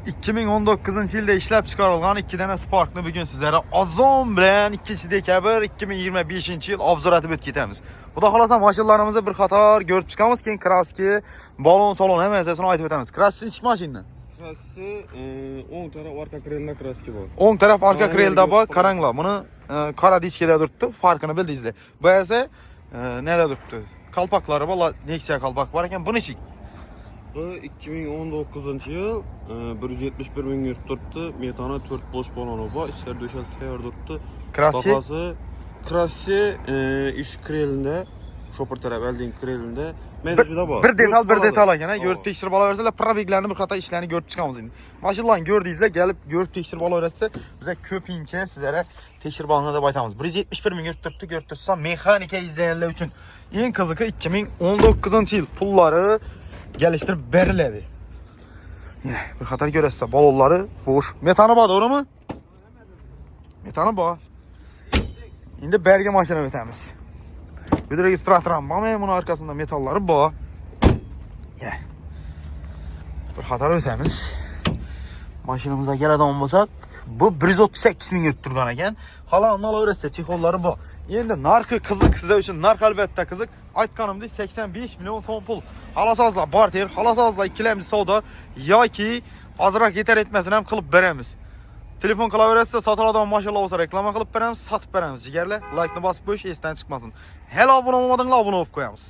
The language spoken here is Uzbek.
2019-yilda ishlab chiqarilgan 2 dana Spark'ni bugun sizlarga azon bilan 2-dekabr 2025-yil obzor etib o'tib ketamiz. Xudo xolasa mashinalarimizni bir qator ko'rib chiqamiz, keyin kraski, balon salon hammasini aytib o'tamiz. Kraski ichki mashina. Kraski o'ng taraf orqa krelda kraski bor. O'ng taraf orqa krelda bor, qaranglar. Buni qora diskada turibdi, farqini bildingizlar. Bu esa neda turibdi? Qalpoqlari bor, Nexia qalpoq bor ekan, buni ichik. Bu 2019-yil 171 ming yurt turibdi. Metana 4 bosh baloni bor. Ichkarida o'shal tayyor turibdi. Kraski Kraski ish krelida, shopir taraf alding krelida. Menda juda bor. Bir detal ekan, ko'rib tekshirib olaversalar, probeglarni bir qator ishlarini ko'rib chiqamiz endi. Mashinalarni ko'rdingizlar, kelib ko'rib tekshirib olaversa, biz ko'pincha sizlarga tekshirib olinglar deb aytamiz. 171 ming yurt turibdi, ko'rib tursa, mexanika izlaganlar uchun eng qiziqi 2019-yil pullari geliştirib beriladi. Yine bir qator ko'rasiz, balonlari bo'sh. Metani bor, to'g'rimi? Metani bor. Endi berga mashina o'tamiz. Bu registrator ham bor, buni arkasında metallari bor. Yine bir qator o'tamiz. Mashinamizga keladigan bo'lsak, bu 138 ming yurt turgan ekan. Qalanini olaverasiz, chexollari bor. Endi narxi qiziq, sizlar uchun narx albatta qiziq. Aytganimdek 85 million so'm pul. Xalosozlar barter, xalosozlar ikkilamchi savdo yoki ozroq yetar etmasini ham qilib beramiz. Telefon qilaverasiz, sotib oladigan mashinalar bo'lsa reklama qilib beramiz, sotib beramiz. Jigarlar, like ni bosib qo'yish esdan chiqmasin. Hali obuna bo'lmadinglar, obuna bo'lib qo'yamiz.